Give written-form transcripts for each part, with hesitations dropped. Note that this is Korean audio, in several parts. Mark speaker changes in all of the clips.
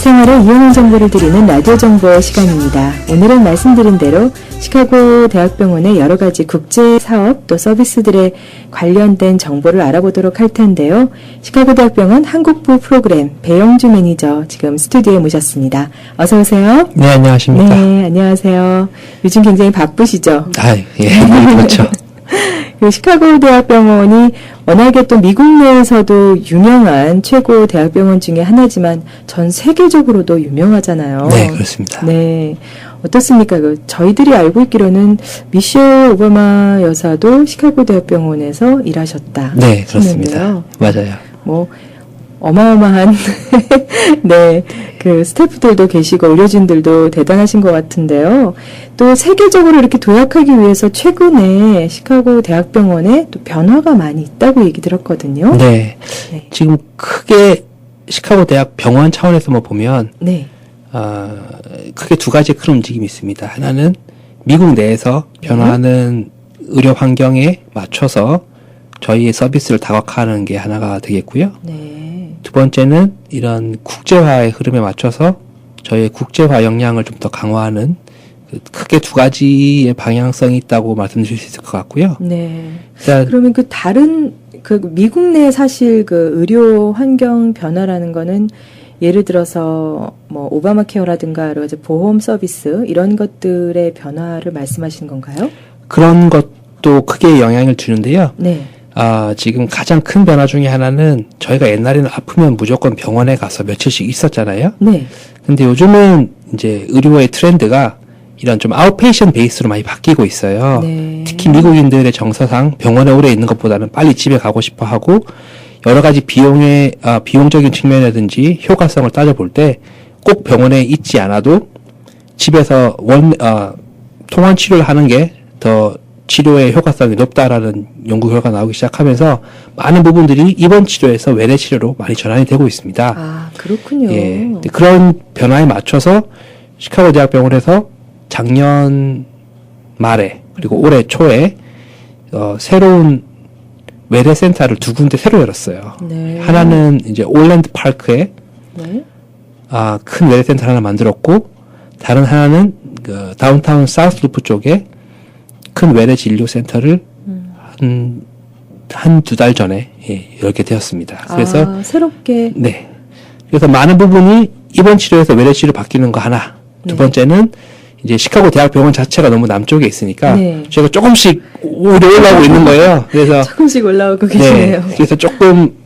Speaker 1: 생활에 유용한 정보를 드리는 라디오 정보 시간입니다. 오늘은 말씀드린 대로 시카고 대학병원의 여러 가지 국제 사업 또 서비스들에 관련된 정보를 알아보도록 할 텐데요. 시카고 대학병원 한국부 프로그램 배영주 매니저 지금 스튜디오에 모셨습니다. 어서 오세요.
Speaker 2: 네, 안녕하십니까.
Speaker 1: 네, 안녕하세요. 요즘 굉장히 바쁘시죠?
Speaker 2: 그렇죠.
Speaker 1: 그 시카고 대학병원이 워낙에 또 미국 내에서도 유명한 최고 대학병원 중에 하나지만 전 세계적으로도 유명하잖아요.
Speaker 2: 네, 그렇습니다.
Speaker 1: 네. 어떻습니까? 저희들이 알고 있기로는 미셸 오바마 여사도 시카고 대학병원에서 일하셨다.
Speaker 2: 네, 그렇습니다.
Speaker 1: 했는데요.
Speaker 2: 맞아요.
Speaker 1: 어마어마한 네, 그 스태프들도 계시고 의료진들도 대단하신 것 같은데요. 또 세계적으로 이렇게 도약하기 위해서 최근에 시카고 대학병원에 또 변화가 많이 있다고 얘기 들었거든요.
Speaker 2: 네. 지금 크게 시카고 대학 병원 차원에서 보면
Speaker 1: 네.
Speaker 2: 크게 두 가지 큰 움직임이 있습니다. 하나는 미국 내에서 변화하는 의료 환경에 맞춰서 저희의 서비스를 다각화하는 게 하나가 되겠고요.
Speaker 1: 네.
Speaker 2: 두 번째는 이런 국제화의 흐름에 맞춰서 저희의 국제화 역량을 좀 더 강화하는 크게 두 가지의 방향성이 있다고 말씀드릴 수 있을 것 같고요.
Speaker 1: 네.
Speaker 2: 일단
Speaker 1: 그러면 그 다른 그 미국 내 사실 그 의료 환경 변화라는 거는 예를 들어서 오바마 케어라든가 여러 가지 보험 서비스 이런 것들의 변화를 말씀하시는 건가요?
Speaker 2: 그런 것도 크게 영향을 주는데요.
Speaker 1: 네.
Speaker 2: 지금 가장 큰 변화 중에 하나는 저희가 옛날에는 아프면 무조건 병원에 가서 며칠씩 있었잖아요.
Speaker 1: 네.
Speaker 2: 근데 요즘은 이제 의료의 트렌드가 이런 좀 아웃페이션 베이스로 많이 바뀌고 있어요.
Speaker 1: 네.
Speaker 2: 특히 미국인들의 정서상 병원에 오래 있는 것보다는 빨리 집에 가고 싶어 하고 여러 가지 비용적인 측면이라든지 효과성을 따져볼 때 꼭 병원에 있지 않아도 집에서 통원 치료를 하는 게 더 치료의 효과성이 높다라는 연구 결과가 나오기 시작하면서 많은 부분들이 입원 치료에서 외래 치료로 많이 전환이 되고 있습니다.
Speaker 1: 아, 그렇군요.
Speaker 2: 예. 그런 변화에 맞춰서 시카고 대학병원에서 작년 말에 그리고 올해 초에 새로운 외래 센터를 두 군데 새로 열었어요.
Speaker 1: 네.
Speaker 2: 하나는 이제 올랜드 파크에
Speaker 1: 네.
Speaker 2: 큰 외래 센터 하나 만들었고 다른 하나는 그 다운타운 사우스루프 쪽에 큰 외래 진료 센터를 한 두 달 전에 열게 되었습니다. 그래서
Speaker 1: 새롭게
Speaker 2: 네. 그래서 많은 부분이 입원 치료에서 외래 치료 바뀌는 거 하나. 두
Speaker 1: 네.
Speaker 2: 번째는 이제 시카고 대학병원 자체가 너무 남쪽에 있으니까
Speaker 1: 네.
Speaker 2: 저희가 조금씩 올라오고 있는 거예요. 그래서
Speaker 1: 조금씩 올라오고 계시네요.
Speaker 2: 네. 그래서 조금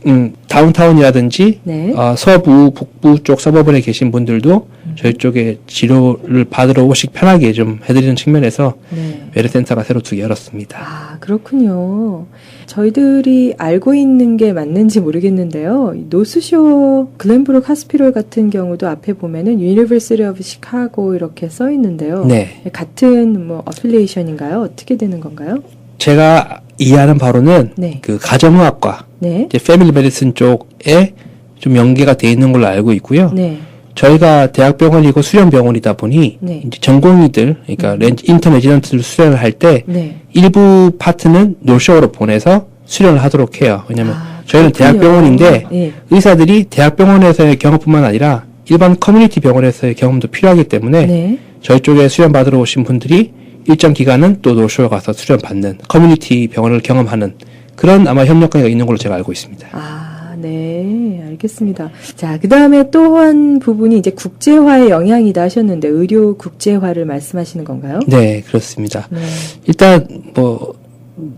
Speaker 2: 다운타운이라든지
Speaker 1: 네.
Speaker 2: 서부, 북부 쪽 서버블에 계신 분들도 저희 쪽에 치료를 받으러 오시기 편하게 좀 해드리는 측면에서
Speaker 1: 네.
Speaker 2: 외래센터가 새로 두 개 열었습니다.
Speaker 1: 아, 그렇군요. 저희들이 알고 있는 게 맞는지 모르겠는데요. 노스쇼어 글렌브룩 하스피럴 같은 경우도 앞에 보면은 유니버시티 오브 시카고 이렇게 써 있는데요.
Speaker 2: 네.
Speaker 1: 같은 어필리에이션인가요? 어떻게 되는 건가요?
Speaker 2: 제가 이해하는 바로는
Speaker 1: 네.
Speaker 2: 그 가정의학과,
Speaker 1: 네.
Speaker 2: 이제 패밀리 메디슨 쪽에 좀 연계가 돼 있는 걸로 알고 있고요.
Speaker 1: 네.
Speaker 2: 저희가 대학병원이고 수련병원이다 보니
Speaker 1: 네.
Speaker 2: 이제 전공의들, 그러니까 인턴 레지던트를 수련을 할 때
Speaker 1: 네.
Speaker 2: 일부 파트는 노쇼어로 보내서 수련을 하도록 해요. 왜냐하면 저희는
Speaker 1: 그렇군요.
Speaker 2: 대학병원인데
Speaker 1: 네.
Speaker 2: 의사들이 대학병원에서의 경험뿐만 아니라 일반 커뮤니티 병원에서의 경험도 필요하기 때문에
Speaker 1: 네.
Speaker 2: 저희 쪽에 수련 받으러 오신 분들이 일정 기간은 또 노쇼어 가서 수련 받는 커뮤니티 병원을 경험하는 그런 아마 협력관계가 있는 걸로 제가 알고 있습니다.
Speaker 1: 아, 네. 알겠습니다. 자, 그 다음에 또 한 부분이 이제 국제화의 영향이다 하셨는데, 의료 국제화를 말씀하시는 건가요?
Speaker 2: 네, 그렇습니다.
Speaker 1: 네.
Speaker 2: 일단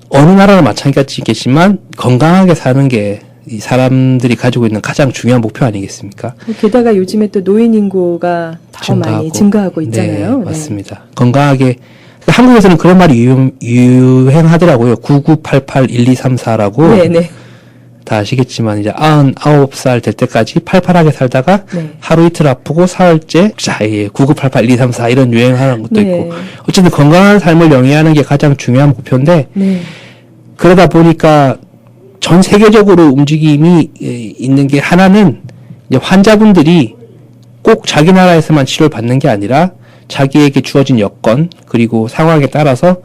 Speaker 2: 어느 나라나 마찬가지겠지만 건강하게 사는 게 이 사람들이 가지고 있는 가장 중요한 목표 아니겠습니까?
Speaker 1: 게다가 요즘에 또 노인 인구가 더 많이 증가하고 있잖아요.
Speaker 2: 네, 맞습니다. 건강하게 한국에서는 그런 말이 유행하더라고요. 99881234라고.
Speaker 1: 네네.
Speaker 2: 다 아시겠지만 이제 99살 될 때까지 팔팔하게 살다가
Speaker 1: 네.
Speaker 2: 하루 이틀 아프고 사흘째 99881234 이런 유행하는 것도
Speaker 1: 네.
Speaker 2: 있고 어쨌든 건강한 삶을 영위하는 게 가장 중요한 목표인데
Speaker 1: 네.
Speaker 2: 그러다 보니까 전 세계적으로 움직임이 있는 게 하나는 이제 환자분들이 꼭 자기 나라에서만 치료를 받는 게 아니라 자기에게 주어진 여건 그리고 상황에 따라서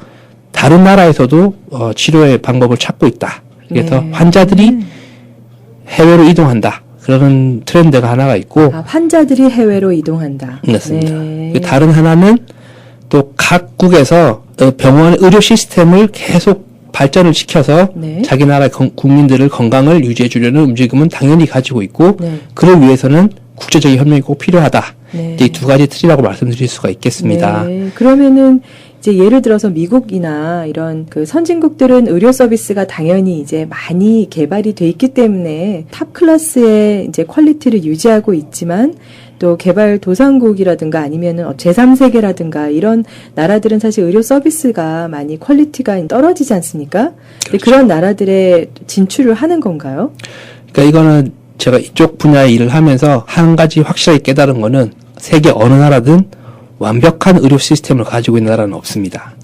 Speaker 2: 다른 나라에서도 치료의 방법을 찾고 있다. 그래서
Speaker 1: 네.
Speaker 2: 환자들이 해외로 이동한다. 그런 트렌드가 하나가 있고
Speaker 1: 환자들이 해외로 이동한다.
Speaker 2: 그렇습니다.
Speaker 1: 네.
Speaker 2: 그 다른 하나는 또 각국에서 병원 의료 시스템을 계속 발전을 시켜서
Speaker 1: 네.
Speaker 2: 자기 나라 국민들을 건강을 유지해 주려는 움직임은 당연히 가지고 있고
Speaker 1: 네.
Speaker 2: 그를 위해서는 국제적인 협력이 꼭 필요하다.
Speaker 1: 네.
Speaker 2: 이 두 가지 틀이라고 말씀드릴 수가 있겠습니다.
Speaker 1: 네. 그러면은 이제 예를 들어서 미국이나 이런 그 선진국들은 의료 서비스가 당연히 이제 많이 개발이 돼 있기 때문에 탑 클래스의 이제 퀄리티를 유지하고 있지만 또 개발도상국이라든가 아니면은 제3세계라든가 이런 나라들은 사실 의료 서비스가 많이 퀄리티가 떨어지지 않습니까? 근데 그런 나라들에 진출을 하는 건가요?
Speaker 2: 그러니까 이거는 제가 이쪽 분야의 일을 하면서 한 가지 확실하게 깨달은 거는 세계 어느 나라든 완벽한 의료 시스템을 가지고 있는 나라는 없습니다.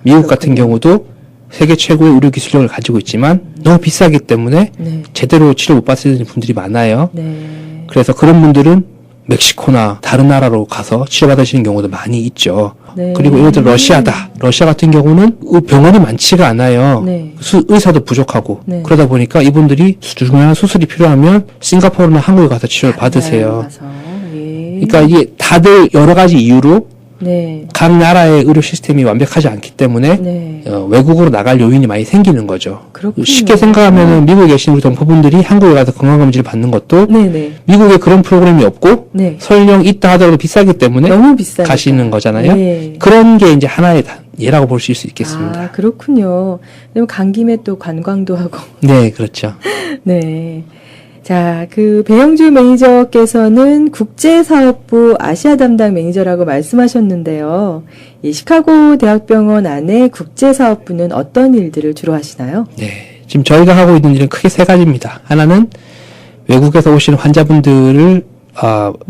Speaker 2: 미국 같은 경우도 세계 최고의 의료 기술력을 가지고 있지만 너무 비싸기 때문에
Speaker 1: 네.
Speaker 2: 제대로 치료 못 받으시는 분들이 많아요.
Speaker 1: 네.
Speaker 2: 그래서 그런 분들은 멕시코나 다른 나라로 가서 치료받으시는 경우도 많이 있죠.
Speaker 1: 네.
Speaker 2: 그리고 예를 들어 러시아다. 러시아 같은 경우는 병원이 많지가 않아요.
Speaker 1: 네.
Speaker 2: 의사도 부족하고
Speaker 1: 네.
Speaker 2: 그러다 보니까 이분들이 중요한 수술이 필요하면 싱가포르나 한국에 가서 치료를 받으세요.
Speaker 1: 가서. 예.
Speaker 2: 그러니까 이게 다들 여러 가지 이유로
Speaker 1: 네.
Speaker 2: 각 나라의 의료 시스템이 완벽하지 않기 때문에
Speaker 1: 네.
Speaker 2: 외국으로 나갈 요인이 많이 생기는 거죠.
Speaker 1: 그렇군요.
Speaker 2: 쉽게 생각하면은 미국에 계신 우리 동포분들이 한국에 가서 건강검진을 받는 것도
Speaker 1: 네네.
Speaker 2: 미국에 그런 프로그램이 없고
Speaker 1: 네.
Speaker 2: 설령 있다 하더라도 비싸기 때문에
Speaker 1: 너무 비싸니까.
Speaker 2: 가시는 거잖아요.
Speaker 1: 네.
Speaker 2: 그런 게 이제 하나의 예라고 볼 수 있겠습니다.
Speaker 1: 아, 그렇군요. 그럼 간 김에 또 관광도 하고.
Speaker 2: 네, 그렇죠.
Speaker 1: 네. 자, 그 배영주 매니저께서는 국제사업부 아시아 담당 매니저라고 말씀하셨는데요. 이 시카고 대학병원 안에 국제사업부는 어떤 일들을 주로 하시나요?
Speaker 2: 네, 지금 저희가 하고 있는 일은 크게 세 가지입니다. 하나는 외국에서 오시는 환자분들을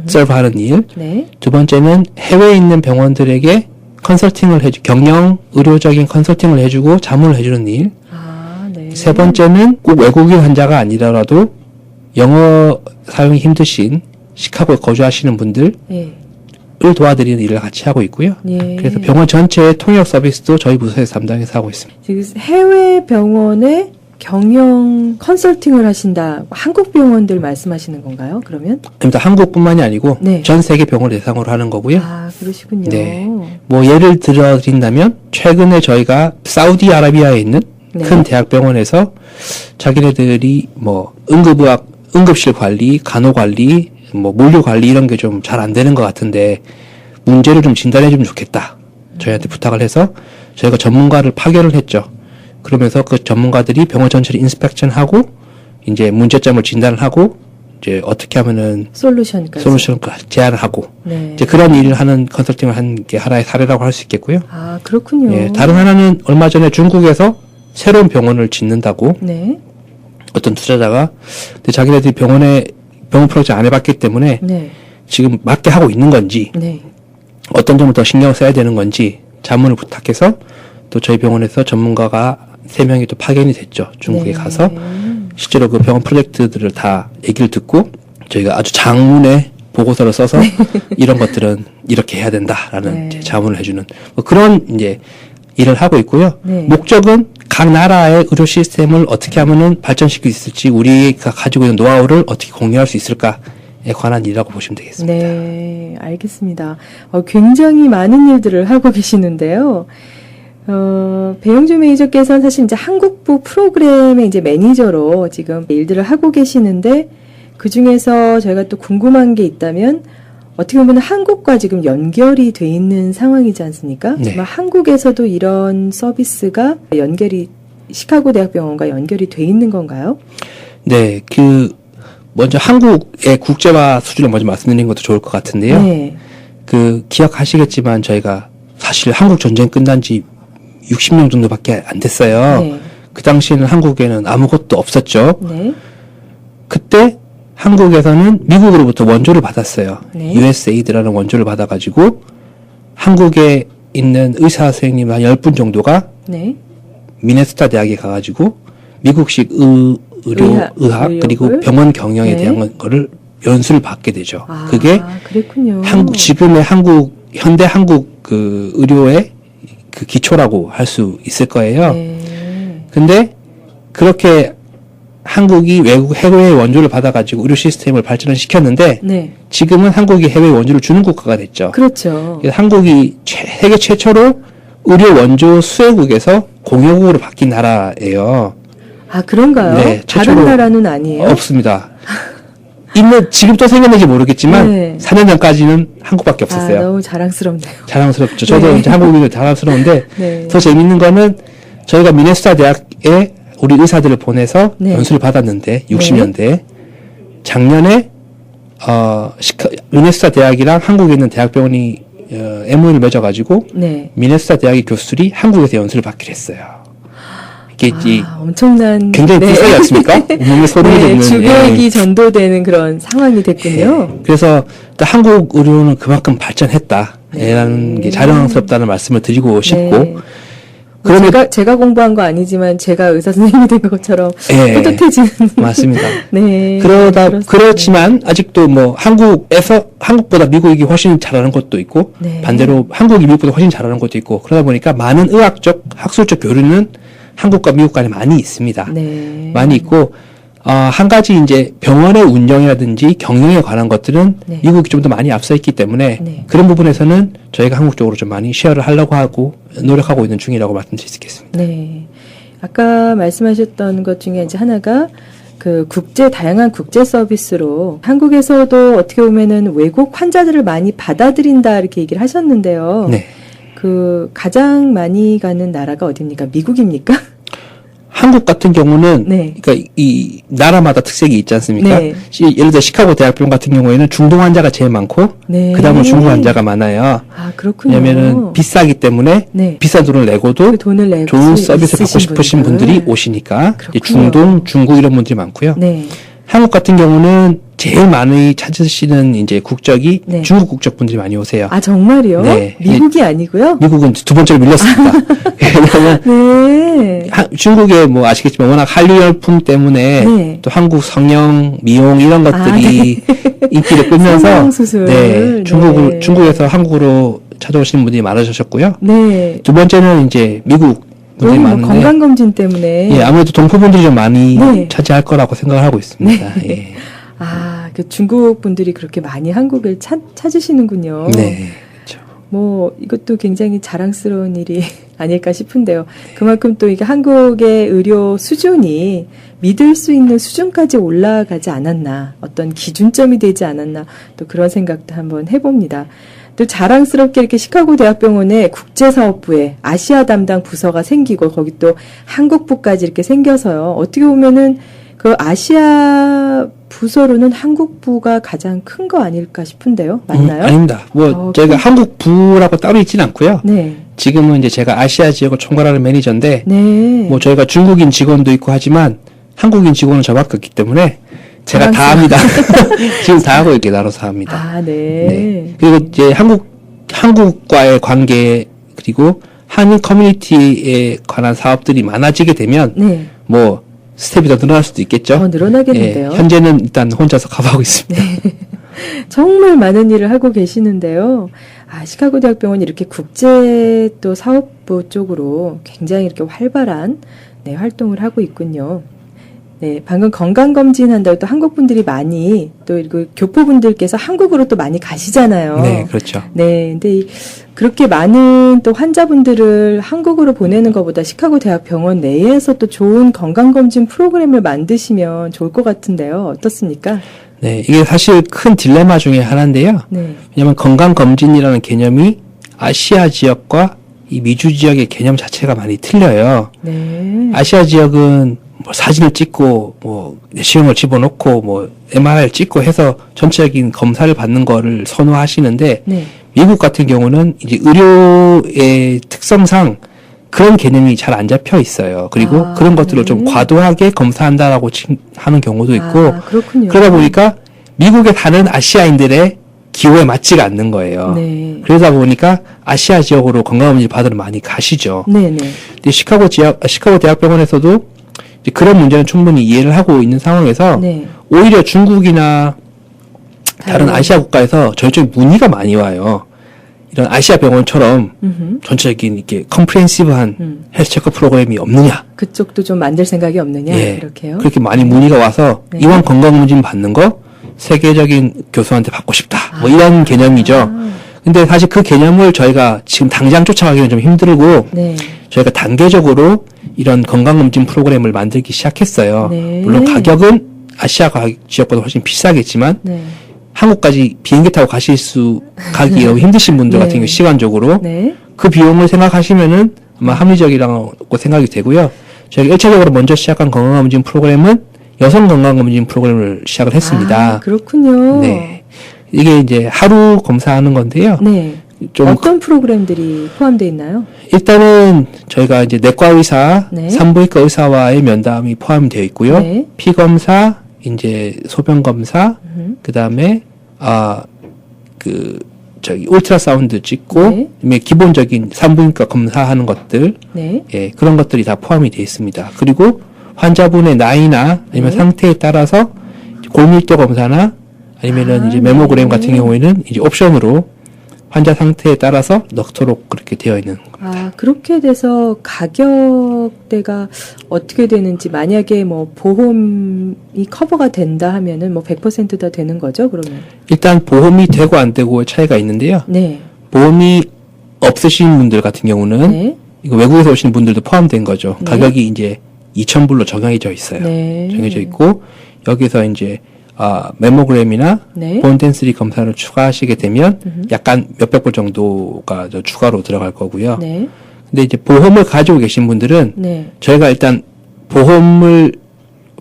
Speaker 2: 서브하는 일.
Speaker 1: 네.
Speaker 2: 두 번째는 해외에 있는 병원들에게 컨설팅을 경영 의료적인 컨설팅을 해주고 자문을 해주는 일.
Speaker 1: 아, 네.
Speaker 2: 세 번째는 꼭 외국인 환자가 아니더라도 영어 사용이 힘드신 시카고에 거주하시는 분들을
Speaker 1: 네.
Speaker 2: 도와드리는 일을 같이 하고 있고요.
Speaker 1: 예.
Speaker 2: 그래서 병원 전체의 통역 서비스도 저희 부서에서 담당해서 하고 있습니다.
Speaker 1: 지금 해외 병원에 경영 컨설팅을 하신다. 한국 병원들 말씀하시는 건가요? 그러면?
Speaker 2: 그러니까 한국뿐만이 아니고
Speaker 1: 네.
Speaker 2: 전 세계 병원을 대상으로 하는 거고요.
Speaker 1: 아, 그러시군요.
Speaker 2: 네. 뭐 예를 들어 드린다면 최근에 저희가 사우디아라비아에 있는
Speaker 1: 네.
Speaker 2: 큰 대학병원에서 자기네들이 뭐 응급실 관리, 간호 관리, 뭐 물류 관리 이런 게 좀 잘 안 되는 것 같은데 문제를 좀 진단해 주면 좋겠다. 저희한테 부탁을 해서 저희가 전문가를 파견을 했죠. 그러면서 그 전문가들이 병원 전체를 인스펙션하고 이제 문제점을 진단을 하고 이제 어떻게 하면은
Speaker 1: 솔루션까지.
Speaker 2: 솔루션 제안을 하고
Speaker 1: 네.
Speaker 2: 이제 그런 일을 하는 컨설팅을 한 게 하나의 사례라고 할 수 있겠고요.
Speaker 1: 아, 그렇군요.
Speaker 2: 예, 다른 하나는 얼마 전에 중국에서 새로운 병원을 짓는다고
Speaker 1: 네.
Speaker 2: 어떤 투자자가 근데 자기네들이 병원 프로젝트 안 해봤기 때문에
Speaker 1: 네.
Speaker 2: 지금 맞게 하고 있는 건지
Speaker 1: 네.
Speaker 2: 어떤 점을 더 신경을 써야 되는 건지 자문을 부탁해서 또 저희 병원에서 전문가가 3명이 또 파견이 됐죠. 중국에
Speaker 1: 네.
Speaker 2: 가서 실제로 그 병원 프로젝트들을 다 얘기를 듣고 저희가 아주 장문의 보고서를 써서 이런 것들은 이렇게 해야 된다라는
Speaker 1: 네.
Speaker 2: 이제 자문을 해주는 뭐 그런 이제 일을 하고 있고요.
Speaker 1: 네.
Speaker 2: 목적은 각 나라의 의료 시스템을 어떻게 하면은 발전시킬 수 있을지 우리가 가지고 있는 노하우를 어떻게 공유할 수 있을까에 관한 일이라고 보시면 되겠습니다.
Speaker 1: 네, 알겠습니다. 굉장히 많은 일들을 하고 계시는데요. 배영주 매니저께서는 사실 이제 한국부 프로그램의 이제 매니저로 지금 일들을 하고 계시는데 그 중에서 저희가 또 궁금한 게 있다면 어떻게 보면 한국과 지금 연결이 돼 있는 상황이지 않습니까?
Speaker 2: 네.
Speaker 1: 한국에서도 이런 서비스가 시카고 대학병원과 연결이 돼 있는 건가요?
Speaker 2: 네, 먼저 한국의 국제화 수준을 먼저 말씀드리는 것도 좋을 것 같은데요.
Speaker 1: 네.
Speaker 2: 기억하시겠지만 저희가 사실 한국 전쟁 끝난 지 60년 정도밖에 안 됐어요.
Speaker 1: 네.
Speaker 2: 그 당시에는 한국에는 아무것도 없었죠.
Speaker 1: 네.
Speaker 2: 그때 한국에서는 미국으로부터 원조를 받았어요.
Speaker 1: 네.
Speaker 2: USAID라는 원조를 받아가지고 한국에 있는 의사 선생님 한 10분 정도가
Speaker 1: 네.
Speaker 2: 미네소타 대학에 가가지고 미국식 의학
Speaker 1: 의료를?
Speaker 2: 그리고 병원 경영에
Speaker 1: 네.
Speaker 2: 대한 거를 연수를 받게 되죠.
Speaker 1: 아,
Speaker 2: 그게
Speaker 1: 그랬군요.
Speaker 2: 지금의 현대 한국 그 의료의 그 기초라고 할 수 있을 거예요.
Speaker 1: 네.
Speaker 2: 근데 그렇게 한국이 외국 해외의 원조를 받아가지고 의료 시스템을 발전을 시켰는데
Speaker 1: 네.
Speaker 2: 지금은 한국이 해외 원조를 주는 국가가 됐죠.
Speaker 1: 그렇죠.
Speaker 2: 그래서 한국이 세계 최초로 의료 원조 수혜국에서 공여국으로 바뀐 나라예요.
Speaker 1: 아, 그런가요?
Speaker 2: 네,
Speaker 1: 다른
Speaker 2: 최초로
Speaker 1: 나라는 아니에요?
Speaker 2: 없습니다. 지금 또 생겼는지 모르겠지만
Speaker 1: 네.
Speaker 2: 4년 전까지는 한국밖에 없었어요.
Speaker 1: 아, 너무 자랑스럽네요.
Speaker 2: 자랑스럽죠. 저도
Speaker 1: 네.
Speaker 2: 이제 한국인들 자랑스러운데
Speaker 1: 네.
Speaker 2: 더 재밌는 거는 저희가 미네소타 대학에 우리 의사들을 보내서
Speaker 1: 네.
Speaker 2: 연수를 받았는데 60년대에 작년에 미네소타 대학이랑 한국에 있는 대학병원이 MOU를 맺어가지고
Speaker 1: 네.
Speaker 2: 미네소타 대학의 교수들이 한국에서 연수를 받기로 했어요. 이게
Speaker 1: 엄청난
Speaker 2: 굉장히
Speaker 1: 네.
Speaker 2: 불쌍하지 않습니까? 몸에 소름이
Speaker 1: 네,
Speaker 2: 돋는
Speaker 1: 주객이 전도되는 그런 상황이 됐군요.
Speaker 2: 예. 그래서 또 한국 의료는 그만큼 발전했다라는 게 자랑스럽다는 말씀을 드리고 싶고
Speaker 1: 네.
Speaker 2: 그러면
Speaker 1: 제가 공부한 거 아니지만 제가 의사 선생님이 된 것처럼
Speaker 2: 예.
Speaker 1: 뿌듯해지는.
Speaker 2: 맞습니다.
Speaker 1: 네.
Speaker 2: 그렇지만 아직도 뭐 한국보다 미국이 훨씬 잘하는 것도 있고
Speaker 1: 네.
Speaker 2: 반대로 한국이 미국보다 훨씬 잘하는 것도 있고 그러다 보니까 많은 의학적 학술적 교류는 한국과 미국 간에 많이 있습니다.
Speaker 1: 네.
Speaker 2: 많이 있고 한 가지 이제 병원의 운영이라든지 경영에 관한 것들은
Speaker 1: 네.
Speaker 2: 미국이 좀 더 많이 앞서 있기 때문에
Speaker 1: 네.
Speaker 2: 그런 부분에서는 저희가 한국 쪽으로 좀 많이 쉐어를 하려고 하고 노력하고 있는 중이라고 말씀드릴 수 있겠습니다.
Speaker 1: 네. 아까 말씀하셨던 것 중에 이제 하나가 그 다양한 국제 서비스로 한국에서도 어떻게 보면은 외국 환자들을 많이 받아들인다 이렇게 얘기를 하셨는데요.
Speaker 2: 네.
Speaker 1: 그 가장 많이 가는 나라가 어디입니까? 미국입니까?
Speaker 2: 한국 같은 경우는
Speaker 1: 네.
Speaker 2: 그러니까 이 나라마다 특색이 있지 않습니까?
Speaker 1: 네.
Speaker 2: 예를 들어 시카고 대학병원 같은 경우에는 중동 환자가 제일 많고
Speaker 1: 네.
Speaker 2: 그다음으로 중국 환자가 많아요.
Speaker 1: 아, 그렇군요.
Speaker 2: 왜냐면은 비싸기 때문에
Speaker 1: 네.
Speaker 2: 비싼 돈을 내고도
Speaker 1: 그 돈을 내고
Speaker 2: 좋은 서비스 받고 싶으신 분들이
Speaker 1: 분들.
Speaker 2: 오시니까 이제
Speaker 1: 그렇군요.
Speaker 2: 중동, 중국 이런 분들이 많고요.
Speaker 1: 네.
Speaker 2: 한국 같은 경우는 제일 많이 찾으시는 이제 국적이
Speaker 1: 네.
Speaker 2: 중국 국적 분들이 많이 오세요.
Speaker 1: 아, 정말요?
Speaker 2: 네.
Speaker 1: 미국이 아니고요?
Speaker 2: 미국은 두 번째로 밀렸습니다. 왜냐하면
Speaker 1: 네.
Speaker 2: 중국에 뭐 아시겠지만 워낙 한류 열풍 때문에
Speaker 1: 네.
Speaker 2: 또 한국 성형, 미용 이런 것들이 인기를 끌면서
Speaker 1: 성형수술. 네.
Speaker 2: 중국에서 한국으로 찾아오시는 분들이 많아지셨고요.
Speaker 1: 네.
Speaker 2: 두 번째는 이제 미국 분들이
Speaker 1: 뭐
Speaker 2: 많은데
Speaker 1: 건강검진 때문에.
Speaker 2: 예, 아무래도 동포분들이 좀 많이
Speaker 1: 네.
Speaker 2: 차지할 거라고 생각을 하고 있습니다.
Speaker 1: 네.
Speaker 2: 예.
Speaker 1: 아, 그 중국 분들이 그렇게 많이 한국을 찾으시는군요.
Speaker 2: 네. 그렇죠.
Speaker 1: 뭐 이것도 굉장히 자랑스러운 일이 아닐까 싶은데요. 그만큼 또 이게 한국의 의료 수준이 믿을 수 있는 수준까지 올라가지 않았나, 어떤 기준점이 되지 않았나, 또 그런 생각도 한번 해봅니다. 또 자랑스럽게 이렇게 시카고 대학병원에 국제사업부에 아시아 담당 부서가 생기고 거기 또 한국부까지 이렇게 생겨서요. 어떻게 보면은 그 아시아 부서로는 한국부가 가장 큰 거 아닐까 싶은데요. 맞나요?
Speaker 2: 아닙니다. 뭐 저희가 한국부라고 따로 있지는 않고요.
Speaker 1: 네.
Speaker 2: 지금은 이제 제가 아시아 지역을 총괄하는 매니저인데
Speaker 1: 네.
Speaker 2: 뭐 저희가 중국인 직원도 있고 하지만 한국인 직원은 저밖에 없기 때문에 제가 다 합니다. 지금 다 하고 이렇게 나눠서 합니다.
Speaker 1: 아, 네.
Speaker 2: 네. 그리고 이제 한국과의 관계 그리고 한인 커뮤니티에 관한 사업들이 많아지게 되면
Speaker 1: 네.
Speaker 2: 뭐 스텝이 더 늘어날 수도 있겠죠.
Speaker 1: 늘어나겠는데요.
Speaker 2: 예, 현재는 일단 혼자서 커버하고 있습니다.
Speaker 1: 정말 많은 일을 하고 계시는데요. 아, 시카고 대학병원이 이렇게 국제 또 사업부 쪽으로 굉장히 이렇게 활발한 활동을 하고 있군요. 네, 방금 건강검진 한다고 또 한국 분들이 많이 또 그 교포분들께서 한국으로 또 많이 가시잖아요.
Speaker 2: 네, 그렇죠.
Speaker 1: 네, 근데 그렇게 많은 또 환자분들을 한국으로 보내는 것보다 시카고 대학병원 내에서 또 좋은 건강검진 프로그램을 만드시면 좋을 것 같은데요. 어떻습니까?
Speaker 2: 네, 이게 사실 큰 딜레마 중에 하나인데요.
Speaker 1: 네.
Speaker 2: 왜냐하면 건강검진이라는 개념이 아시아 지역과 이 미주 지역의 개념 자체가 많이 틀려요.
Speaker 1: 네.
Speaker 2: 아시아 지역은 뭐 사진을 찍고 뭐 내시경을 집어넣고 뭐 MRI를 찍고 해서 전체적인 검사를 받는 거를 선호하시는데
Speaker 1: 네.
Speaker 2: 미국 같은 경우는 이제 의료의 특성상 그런 개념이 잘 안 잡혀 있어요. 그리고 그런 것들을 좀 과도하게 검사한다라고 하는 경우도 있고
Speaker 1: 그렇군요.
Speaker 2: 그러다 보니까 미국에 사는 아시아인들의 기호에 맞지가 않는 거예요.
Speaker 1: 네.
Speaker 2: 그러다 보니까 아시아 지역으로 건강검진 받으러 많이 가시죠.
Speaker 1: 네네.
Speaker 2: 근데 시카고 대학병원에서도 이제 그런 문제는 충분히 이해를 하고 있는 상황에서
Speaker 1: 네.
Speaker 2: 오히려 중국이나 다른 아시아 국가에서 저희 쪽에 문의가 많이 와요. 이런 아시아 병원처럼 전체적인 이렇게 컴프레hen시브한 헬스 체크 프로그램이 없느냐.
Speaker 1: 그쪽도 좀 만들 생각이 없느냐
Speaker 2: 예,
Speaker 1: 그렇게요.
Speaker 2: 그렇게 많이 문의가 와서
Speaker 1: 네.
Speaker 2: 이wan 건강검진 받는 거 세계적인 교수한테 받고 싶다. 뭐 이런 개념이죠. 근데 사실 그 개념을 저희가 지금 당장 쫓아가기는 좀 힘들고
Speaker 1: 네.
Speaker 2: 저희가 단계적으로 이런 건강검진 프로그램을 만들기 시작했어요.
Speaker 1: 네.
Speaker 2: 물론 가격은 아시아 지역보다 훨씬 비싸겠지만
Speaker 1: 네.
Speaker 2: 한국까지 비행기 타고 가기 너무 힘드신 분들
Speaker 1: 네.
Speaker 2: 같은 경우 시간적으로
Speaker 1: 네.
Speaker 2: 그 비용을 생각하시면은 아마 합리적이라고 생각이 되고요. 저희가 1차적으로 먼저 시작한 건강검진 프로그램은 여성 건강검진 프로그램을 시작을 했습니다.
Speaker 1: 아, 그렇군요.
Speaker 2: 네. 이게 이제 하루 검사하는 건데요.
Speaker 1: 네.
Speaker 2: 좀
Speaker 1: 어떤 프로그램들이 포함되어 있나요?
Speaker 2: 일단은 저희가 이제 내과 의사,
Speaker 1: 네.
Speaker 2: 산부인과 의사와의 면담이 포함되어 있고요.
Speaker 1: 네.
Speaker 2: 피 검사, 이제 소변 검사, 그다음에 울트라사운드 찍고
Speaker 1: 네.
Speaker 2: 그다음에 기본적인 산부인과 검사하는 것들,
Speaker 1: 네.
Speaker 2: 예, 그런 것들이 다 포함이 되어 있습니다. 그리고 환자분의 나이나 아니면
Speaker 1: 네.
Speaker 2: 상태에 따라서 골밀도 검사나 아니면은 이제 메모그램 같은 경우에는 이제 옵션으로 환자 상태에 따라서 넣도록 그렇게 되어 있는 겁니다.
Speaker 1: 아, 그렇게 돼서 가격대가 어떻게 되는지, 만약에 뭐 보험이 커버가 된다 하면은 뭐 100%다 되는 거죠, 그러면?
Speaker 2: 일단 보험이 되고 안 되고의 차이가 있는데요.
Speaker 1: 네.
Speaker 2: 보험이 없으신 분들 같은 경우는
Speaker 1: 네.
Speaker 2: 이거 외국에서 오신 분들도 포함된 거죠.
Speaker 1: 네.
Speaker 2: 가격이 이제 2,000불로 정해져 있어요.
Speaker 1: 네.
Speaker 2: 정해져 있고 여기서 이제 메모그램이나
Speaker 1: 네.
Speaker 2: 본덴스리 검사를 추가하시게 되면 약간 몇백 불 정도가 저 추가로 들어갈 거고요.
Speaker 1: 네.
Speaker 2: 근데 이제 보험을 가지고 계신 분들은
Speaker 1: 네.
Speaker 2: 저희가 일단 보험을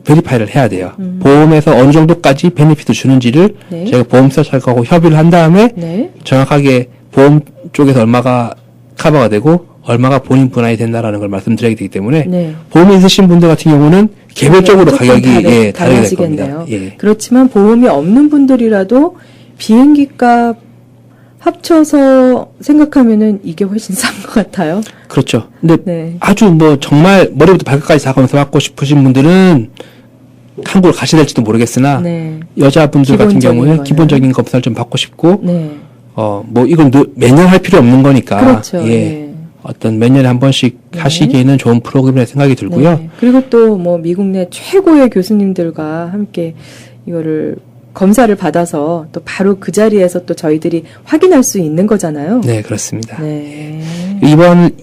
Speaker 2: 베리파이를 해야 돼요. 보험에서 어느 정도까지 베네핏을 주는지를
Speaker 1: 네.
Speaker 2: 저희가 보험사하고 협의를 한 다음에
Speaker 1: 네.
Speaker 2: 정확하게 보험 쪽에서 얼마가 커버가 되고 얼마가 본인 분할이 된다라는 걸 말씀드려야 되기 때문에
Speaker 1: 네.
Speaker 2: 보험이 있으신 분들 같은 경우는 개별적으로
Speaker 1: 조금
Speaker 2: 가격이 다르게 될
Speaker 1: 달라지겠네요.
Speaker 2: 겁니다. 예.
Speaker 1: 그렇지만 보험이 없는 분들이라도 비행기 값 합쳐서 생각하면은 이게 훨씬 싼 것 같아요.
Speaker 2: 그렇죠. 근데
Speaker 1: 네.
Speaker 2: 아주 뭐 정말 머리부터 발끝까지 다 검사 받고 싶으신 분들은 한국을 가셔야 될지도 모르겠으나
Speaker 1: 네.
Speaker 2: 여자분들 같은
Speaker 1: 기본적인
Speaker 2: 경우는
Speaker 1: 거는.
Speaker 2: 기본적인 검사를 좀 받고 싶고
Speaker 1: 네.
Speaker 2: 뭐 이건 매년 할 필요 없는 거니까
Speaker 1: 그렇죠.
Speaker 2: 예.
Speaker 1: 네.
Speaker 2: 어떤 몇 년에 한 번씩
Speaker 1: 네.
Speaker 2: 하시기에는 좋은 프로그램이라 생각이 들고요.
Speaker 1: 네. 그리고 또 뭐 미국 내 최고의 교수님들과 함께 이거를 검사를 받아서 또 바로 그 자리에서 또 저희들이 확인할 수 있는 거잖아요.
Speaker 2: 네, 그렇습니다.
Speaker 1: 네.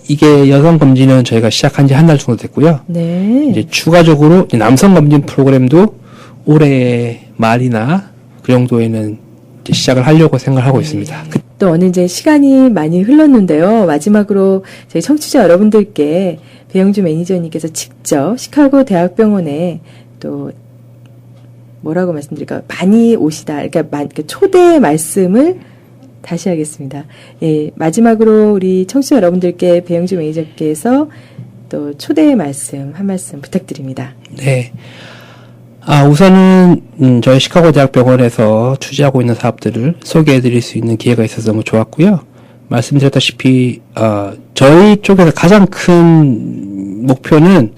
Speaker 2: 이게 여성 검진은 저희가 시작한 지 한 달 정도 됐고요.
Speaker 1: 네.
Speaker 2: 이제 추가적으로 이제 남성 검진 프로그램도 올해 말이나 그 정도에는 이제 시작을 하려고 생각하고 있습니다.
Speaker 1: 또 어느 이제 시간이 많이 흘렀는데요. 마지막으로 저희 청취자 여러분들께 배영주 매니저님께서 직접 시카고 대학병원에 또 뭐라고 말씀드릴까요? 많이 오시다. 그러니까 초대 말씀을 다시 하겠습니다. 예, 마지막으로 우리 청취자 여러분들께 배영주 매니저께서 또 초대의 말씀 한 말씀 부탁드립니다.
Speaker 2: 네. 우선은 저희 시카고 대학병원에서 추진하고 있는 사업들을 소개해드릴 수 있는 기회가 있어서 너무 좋았고요. 말씀드렸다시피 저희 쪽에서 가장 큰 목표는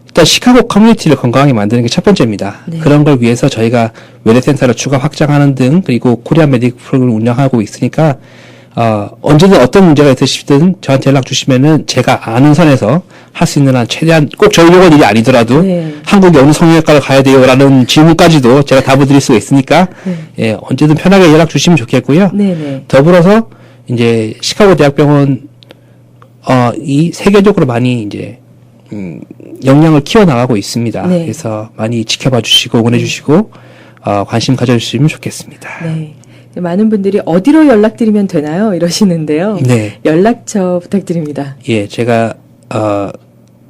Speaker 2: 일단 시카고 커뮤니티를 건강하게 만드는 게 첫 번째입니다.
Speaker 1: 네.
Speaker 2: 그런 걸 위해서 저희가 외래센터를 추가 확장하는 등 그리고 코리안 메디컬 프로그램을 운영하고 있으니까 언제든 어떤 문제가 있으시든 저한테 연락 주시면은 제가 아는 선에서 할 수 있는 한 최대한 꼭 저희 병원 일이 아니더라도
Speaker 1: 네.
Speaker 2: 한국에 어느 성형외과를 가야 돼요라는 질문까지도 제가 답을 드릴 수가 있으니까
Speaker 1: 네.
Speaker 2: 예, 언제든 편하게 연락 주시면 좋겠고요.
Speaker 1: 네네.
Speaker 2: 더불어서 이제 시카고 대학병원 이 세계적으로 많이 이제 역량을 키워나가고 있습니다.
Speaker 1: 네.
Speaker 2: 그래서 많이 지켜봐 주시고 응원해 주시고 관심 가져주시면 좋겠습니다.
Speaker 1: 네. 많은 분들이 어디로 연락드리면 되나요? 이러시는데요.
Speaker 2: 네.
Speaker 1: 연락처 부탁드립니다.
Speaker 2: 예, 제가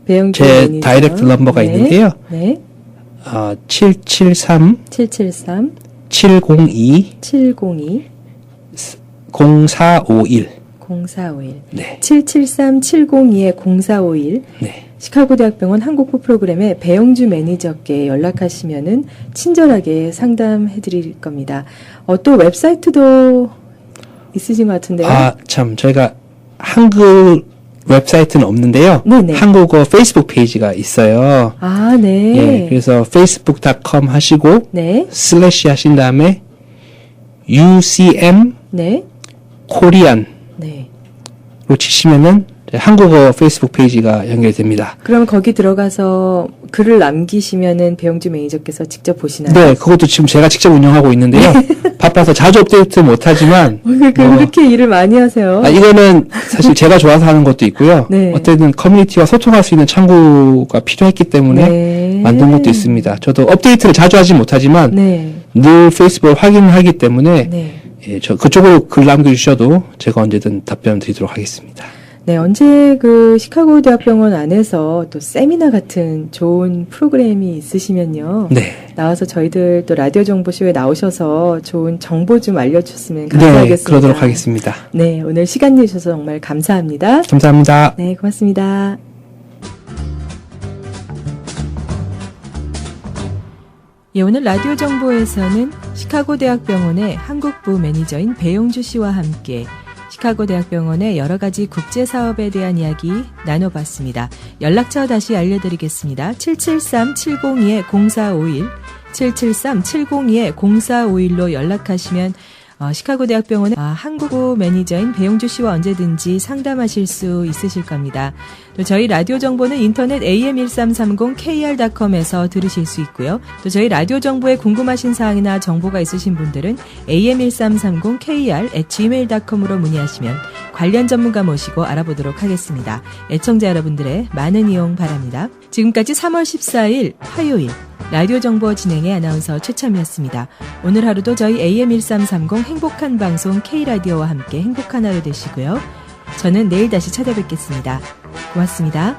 Speaker 1: 배영주
Speaker 2: 제
Speaker 1: 매니저.
Speaker 2: 다이렉트 넘버가
Speaker 1: 네.
Speaker 2: 있는데요.
Speaker 1: 네.
Speaker 2: 773
Speaker 1: 773
Speaker 2: 702
Speaker 1: 702
Speaker 2: 0451
Speaker 1: 0451
Speaker 2: 네.
Speaker 1: 773-702-0451
Speaker 2: 네.
Speaker 1: 시카고 대학병원 한국부 프로그램의 배영주 매니저께 연락하시면은 친절하게 상담해 드릴 겁니다. 또 웹사이트도 있으신 것 같은데요.
Speaker 2: 참 저희가 한글 웹사이트는 없는데요.
Speaker 1: 네네.
Speaker 2: 한국어 페이스북 페이지가 있어요.
Speaker 1: 네.
Speaker 2: 예, 그래서 facebook.com 하시고
Speaker 1: 네.
Speaker 2: 슬래시 하신 다음에 UCM
Speaker 1: 네.
Speaker 2: 코리안으로
Speaker 1: 네.
Speaker 2: 치시면은 한국어 페이스북 페이지가 연결됩니다.
Speaker 1: 그러면 거기 들어가서 글을 남기시면은 배용주 매니저께서 직접 보시나요?
Speaker 2: 네, 그것도 지금 제가 직접 운영하고 있는데요. 바빠서 자주 업데이트 못하지만
Speaker 1: 그렇게 일을 많이 하세요.
Speaker 2: 이거는 사실 제가 좋아서 하는 것도 있고요.
Speaker 1: 네.
Speaker 2: 어쨌든 커뮤니티와 소통할 수 있는 창구가 필요했기 때문에
Speaker 1: 네.
Speaker 2: 만든 것도 있습니다. 저도 업데이트를 자주 하지 못하지만
Speaker 1: 네.
Speaker 2: 늘 페이스북을 확인하기 때문에
Speaker 1: 네.
Speaker 2: 저 그쪽으로 글 남겨주셔도 제가 언제든 답변 드리도록 하겠습니다.
Speaker 1: 네, 언제 그 시카고 대학병원 안에서 또 세미나 같은 좋은 프로그램이 있으시면요.
Speaker 2: 네.
Speaker 1: 나와서 저희들 또 라디오 정보쇼에 나오셔서 좋은 정보 좀 알려주셨으면 감사하겠습니다.
Speaker 2: 네, 그러도록 하겠습니다.
Speaker 1: 네, 오늘 시간 내주셔서 정말 감사합니다.
Speaker 2: 감사합니다.
Speaker 1: 네, 고맙습니다. 예, 오늘 라디오 정보에서는 시카고 대학병원의 한국부 매니저인 배용주 씨와 함께 시카고 대학병원의 여러 가지 국제 사업에 대한 이야기 나눠봤습니다. 연락처 다시 알려드리겠습니다. 773-702-0451, 773-702-0451로 연락하시면 시카고 대학병원의 한국부 매니저인 배용주 씨와 언제든지 상담하실 수 있으실 겁니다. 또 저희 라디오 정보는 인터넷 am1330kr.com에서 들으실 수 있고요. 또 저희 라디오 정보에 궁금하신 사항이나 정보가 있으신 분들은 am1330kr@gmail.com으로 문의하시면 관련 전문가 모시고 알아보도록 하겠습니다. 애청자 여러분들의 많은 이용 바랍니다. 지금까지 3월 14일 화요일 라디오 정보 진행의 아나운서 최참이었습니다. 오늘 하루도 저희 AM1330 행복한 방송 K라디오와 함께 행복한 하루 되시고요. 저는 내일 다시 찾아뵙겠습니다. 고맙습니다.